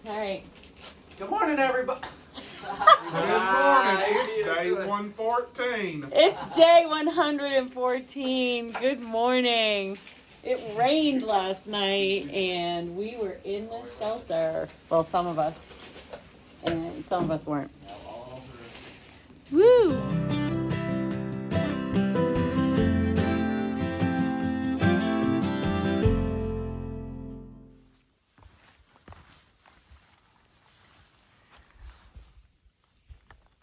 All right. Good morning, everybody. Good morning. It's day 114. It's day 114. Good morning. It rained last night and we were in the shelter. Well, some of us. And some of us weren't. Woo!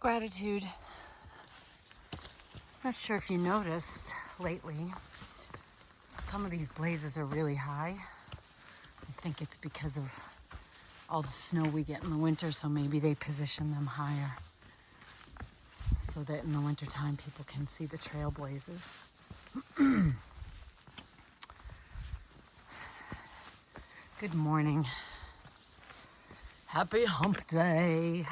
Gratitude. Not sure if you noticed lately, some of these blazes are really high. I think it's because of all the snow we get in the winter, so maybe they position them higher so that in the wintertime people can see the trail blazes. Good morning. Happy hump day.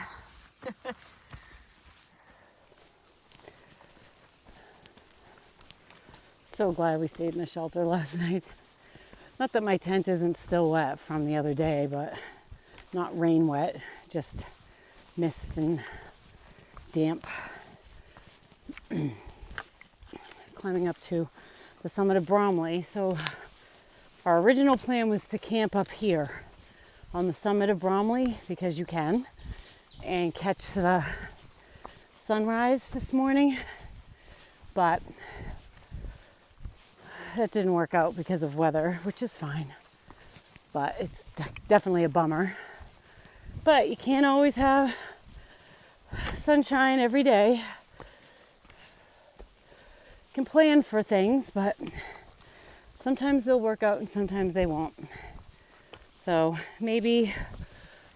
So glad we stayed in the shelter last night. Not that my tent isn't still wet from the other day, but not rain wet, just mist and damp. Climbing up to the summit of Bromley. So our original plan was to camp up here on the summit of Bromley because you can, and catch the sunrise this morning, but that didn't work out because of weather, which is fine, but it's definitely a bummer. But you can't always have sunshine every day. You can plan for things, but sometimes they'll work out and sometimes they won't. So maybe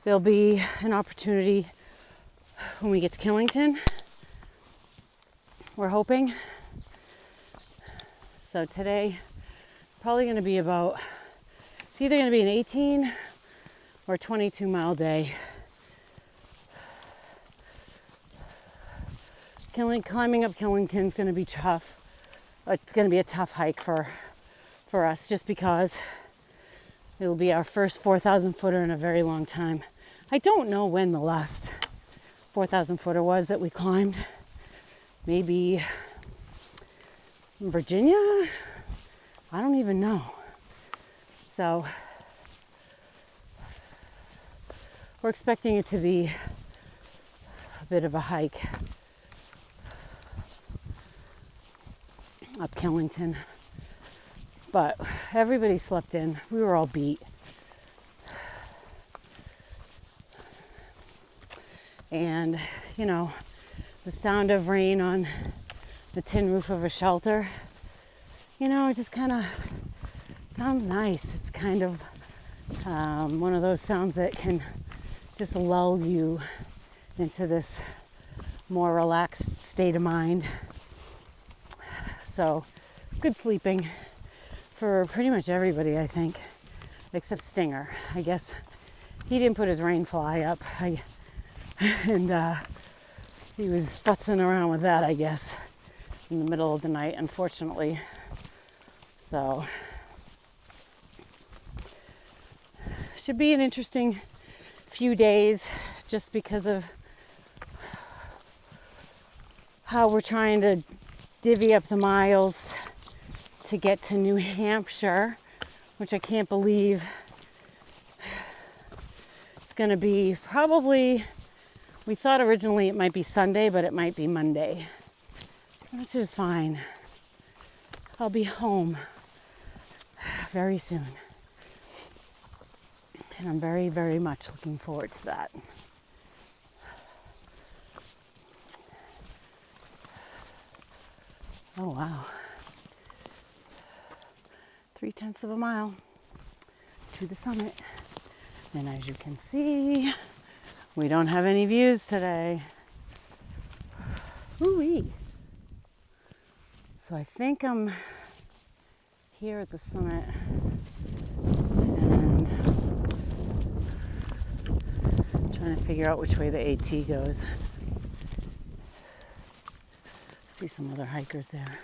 there'll be an opportunity when we get to Killington. We're hoping. So today, probably going to be about, it's either going to be an 18 or 22 mile day. Climbing up Killington is going to be tough. It's going to be a tough hike for us just because it'll be our first 4,000 footer in a very long time. I don't know when the last 4,000 footer was that we climbed. Maybe in Virginia? I don't even know. So we're expecting it to be a bit of a hike up Killington. But everybody slept in. We were all beat. And, you know, the sound of rain on the tin roof of a shelter, you know, it just kind of sounds nice. It's kind of one of those sounds that can just lull you into this more relaxed state of mind. So good sleeping for pretty much everybody, I think, except Stinger. I guess he didn't put his rain fly up, and he was futzing around with that, I guess, in the middle of the night, unfortunately. So should be an interesting few days just because of how we're trying to divvy up the miles to get to New Hampshire, which I can't believe it's going to be probably, we thought originally it might be Sunday, but it might be Monday, which is fine. I'll be home very soon. And I'm very, very much looking forward to that. Oh, wow. 0.3 of a mile to the summit. And as you can see, we don't have any views today. Ooh-wee. So I think I'm here at the summit and trying to figure out which way the AT goes. See some other hikers there.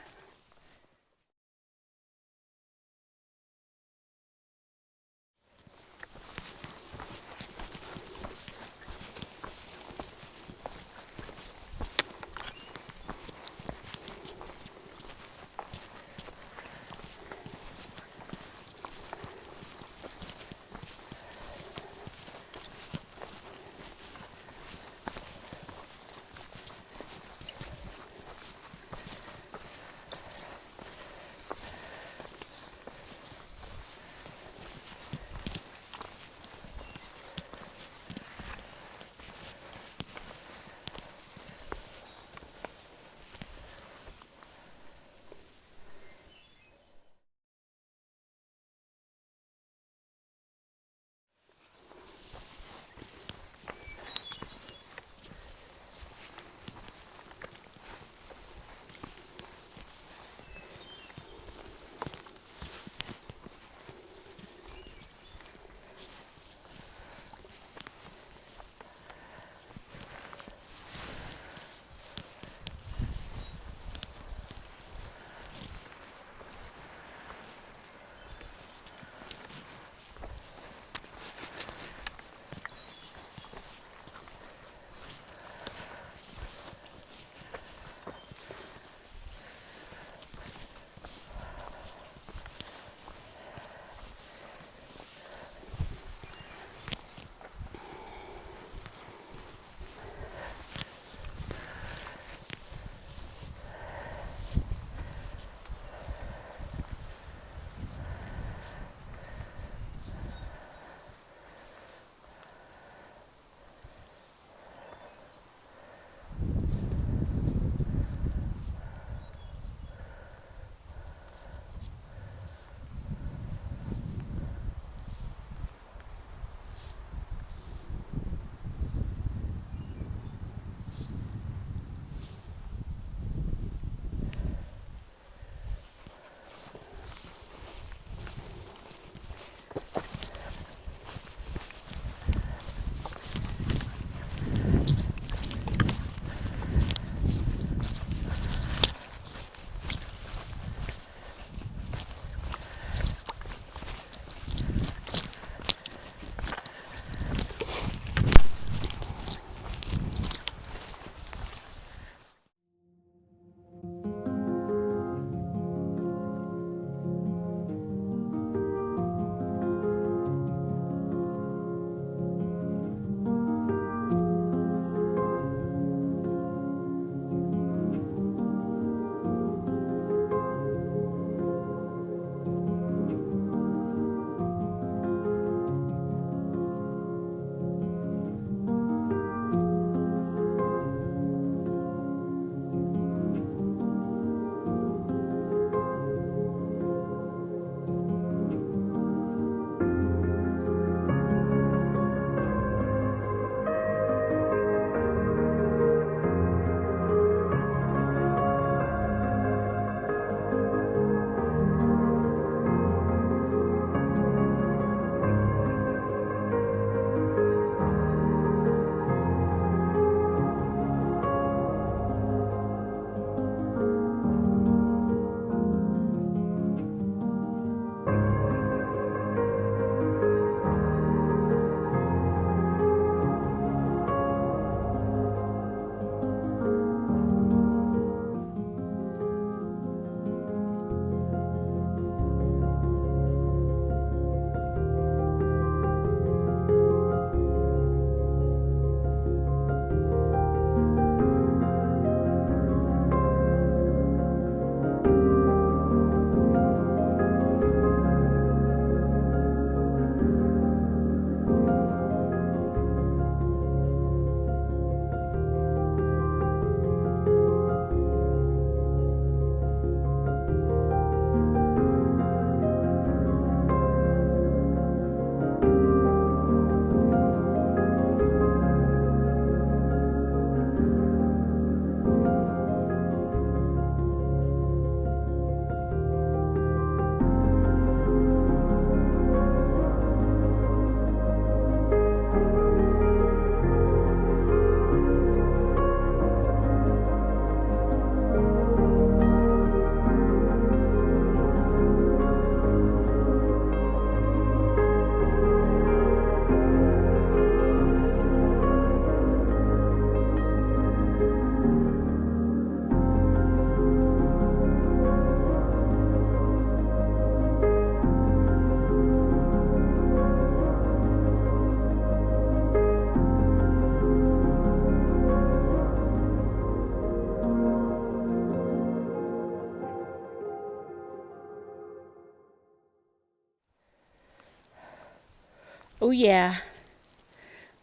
Oh yeah.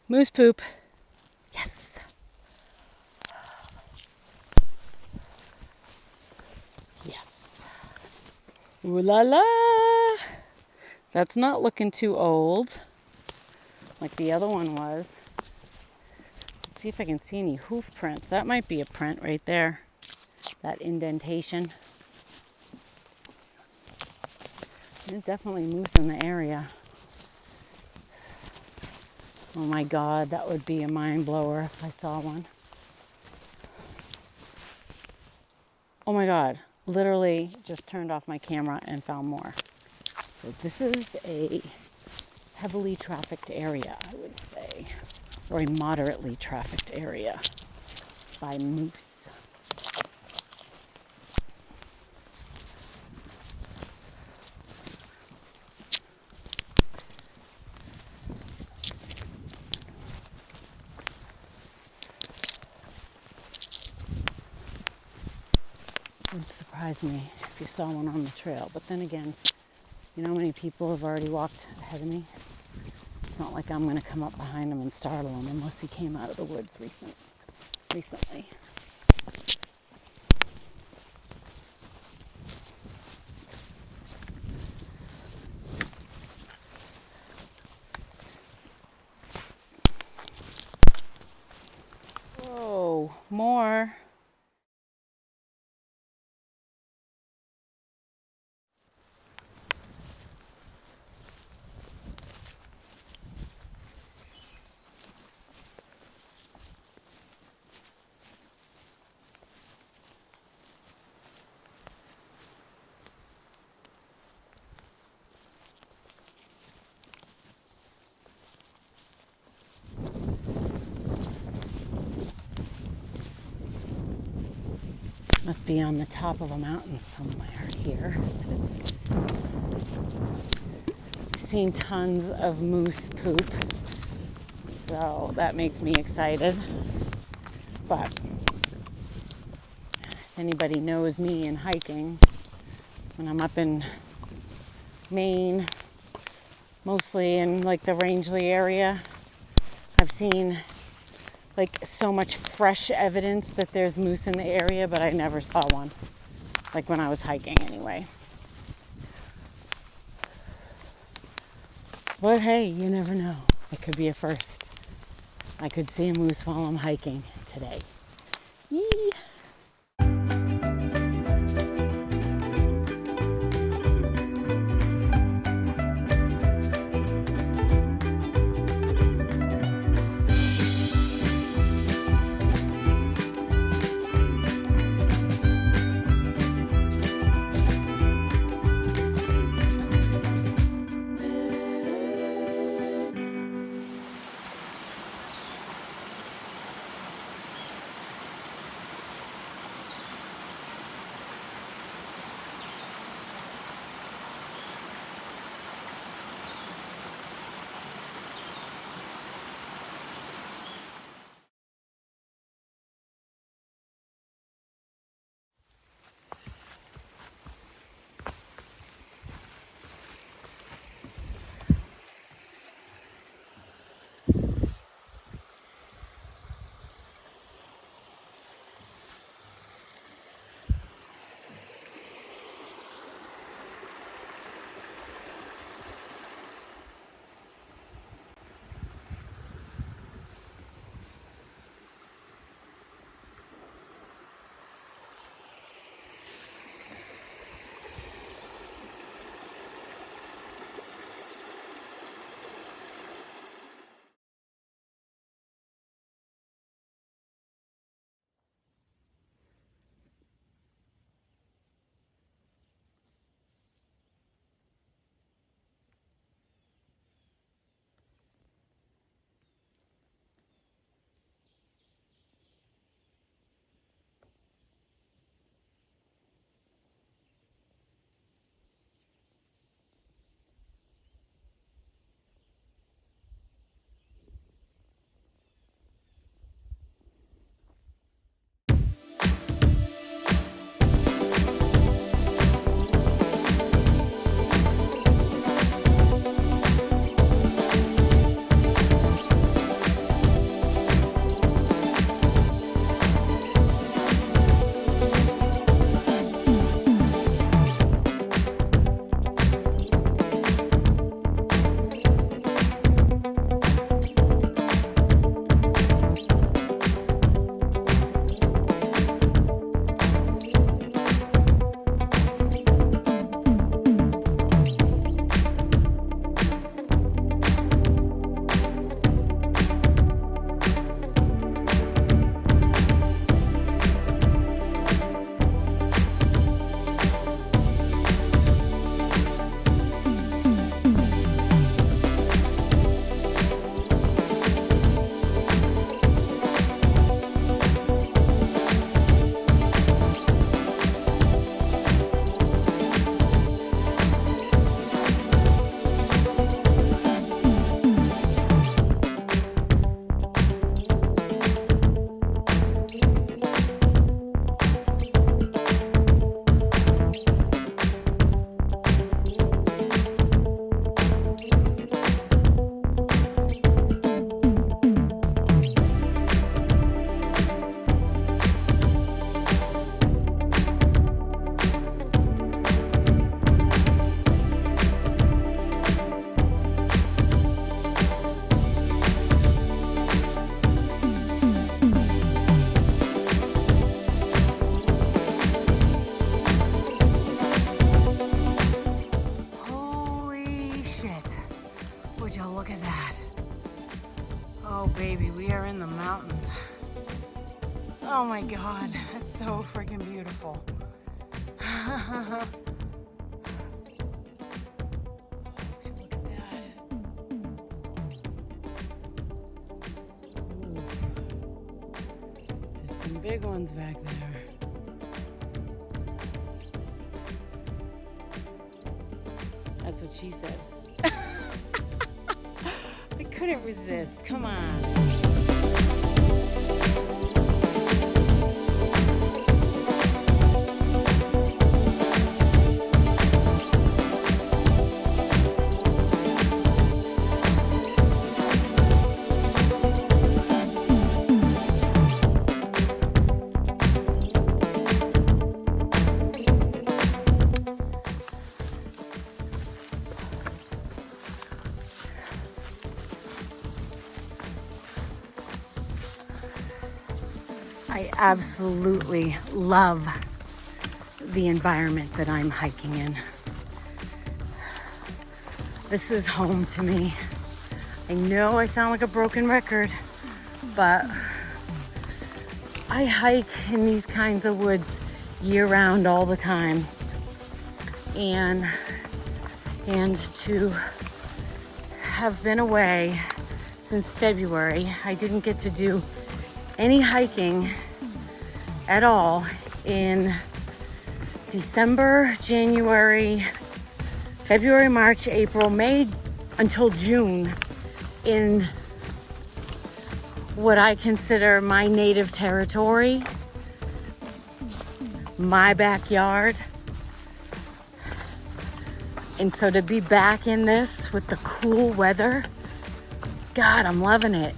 Moose poop. Yes. Yes. Ooh la la. That's not looking too old like the other one was. Let's see if I can see any hoof prints. That might be a print right there. That indentation. There's definitely moose in the area. Oh my God, that would be a mind blower if I saw one. Oh my God, literally just turned off my camera and found more. So this is a heavily trafficked area, I would say, or a moderately trafficked area by moose. It would surprise me if you saw one on the trail, but then again, you know how many people have already walked ahead of me? It's not like I'm going to come up behind him and startle him unless he came out of the woods recently. Oh, more. Must be on the top of a mountain somewhere here. I've seen tons of moose poop, so that makes me excited. But if anybody knows me in hiking, when I'm up in Maine, mostly in like the Rangeley area, I've seen like so much fresh evidence that there's moose in the area, but I never saw one. Like when I was hiking anyway. But hey, you never know. It could be a first. I could see a moose while I'm hiking today. Yee. Baby, we are in the mountains. Oh my God, that's so freaking beautiful. Look at that. Ooh. There's some big ones back there. That's what she said. I couldn't resist. Come on. I absolutely love the environment that I'm hiking in. This is home to me. I know I sound like a broken record, but I hike in these kinds of woods year round all the time. And to have been away since February, I didn't get to do any hiking at all in December, January, February, March, April, May, until June in what I consider my native territory, my backyard. And so to be back in this with the cool weather, God, I'm loving it.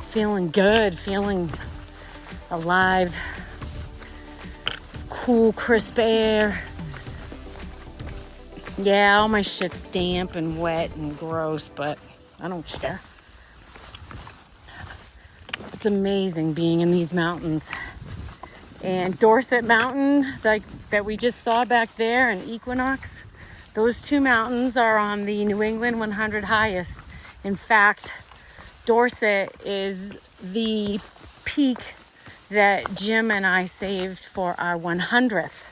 Feeling good, feeling alive. It's cool, crisp air. Yeah, all my shit's damp and wet and gross, but I don't care. It's amazing being in these mountains. And Dorset Mountain, like that we just saw back there, and Equinox, those two mountains are on the New England 100 highest. In fact, Dorset is the peak that Jim and I saved for our 100th.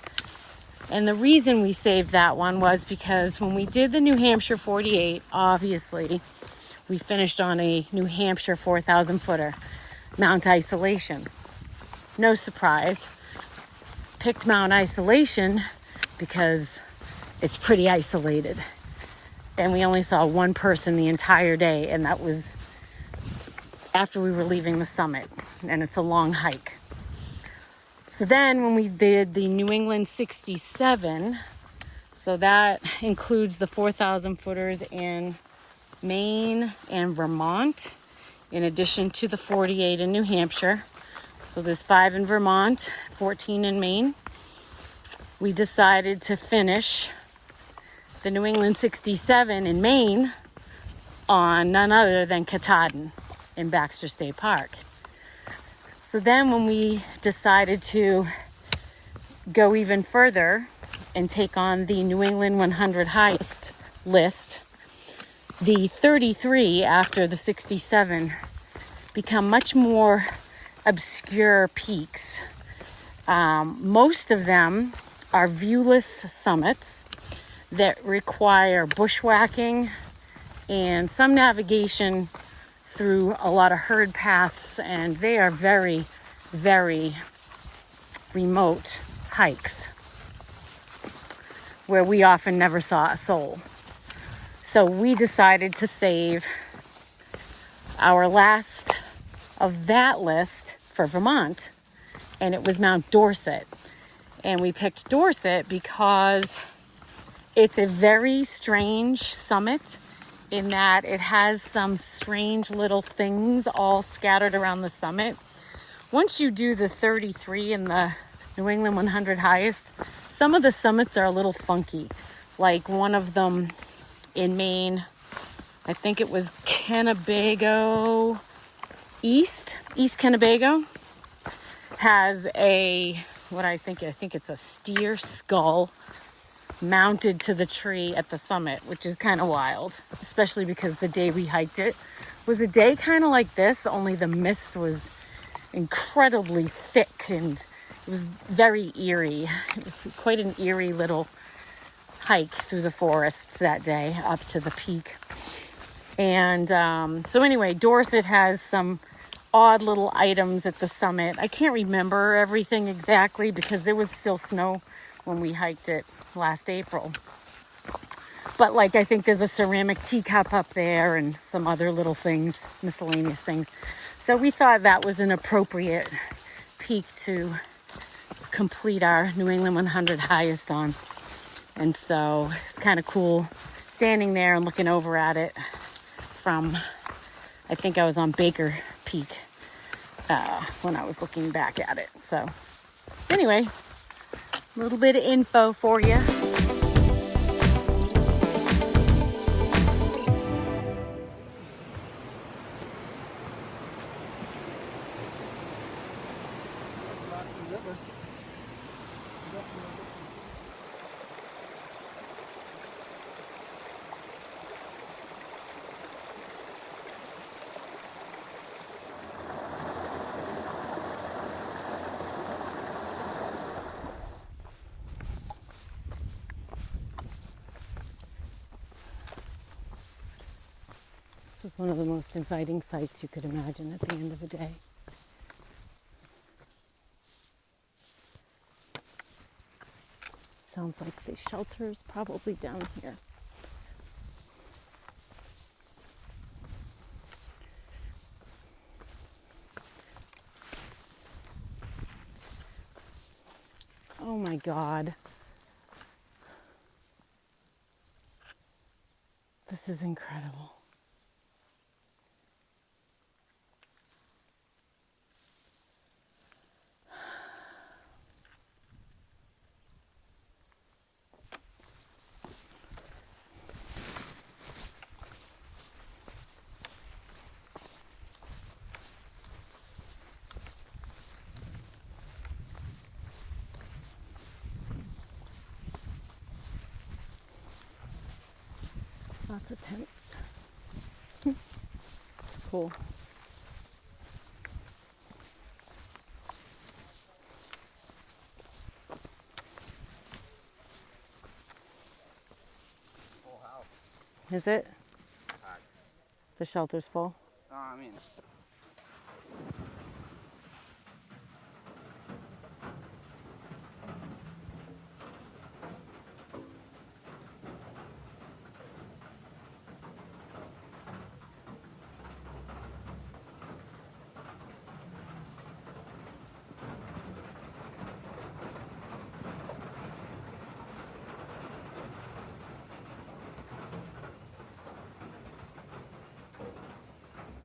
And the reason we saved that one was because when we did the New Hampshire 48, obviously, we finished on a New Hampshire 4,000 footer, Mount Isolation. No surprise. Picked Mount Isolation because it's pretty isolated. And we only saw one person the entire day, and that was after we were leaving the summit, and it's a long hike. So then when we did the New England 67, so that includes the 4,000 footers in Maine and Vermont, in addition to the 48 in New Hampshire. So there's 5 in Vermont, 14 in Maine. We decided to finish the New England 67 in Maine on none other than Katahdin in Baxter State Park. So then when we decided to go even further and take on the New England 100 highest list, the 33 after the 67 become much more obscure peaks. Most of them are viewless summits that require bushwhacking and some navigation through a lot of herd paths, and they are very, very remote hikes where we often never saw a soul. So we decided to save our last of that list for Vermont, and it was Mount Dorset. And we picked Dorset because it's a very strange summit in that it has some strange little things all scattered around the summit. Once you do the 33 in the New England 100 highest, some of the summits are a little funky. Like one of them in Maine, I think it was Kennebago East Kennebago, has I think it's a steer skull mounted to the tree at the summit, which is kind of wild, especially because the day we hiked it was a day kind of like this, only the mist was incredibly thick and it was very eerie. It was quite an eerie little hike through the forest that day up to the peak. And so anyway, Dorset has some odd little items at the summit. I can't remember everything exactly because there was still snow when we hiked it last April. But like, I think there's a ceramic teacup up there and some other little things, miscellaneous things. So we thought that was an appropriate peak to complete our New England 100 highest on. And so it's kind of cool standing there and looking over at it from, I think I was on Baker Peak when I was looking back at it. So anyway, a little bit of info for you. This is one of the most inviting sights you could imagine at the end of the day. Sounds like the shelter is probably down here. Oh my God. This is incredible. Lots of tents. It's cool. Full house. Is it? The shelter's full? I mean.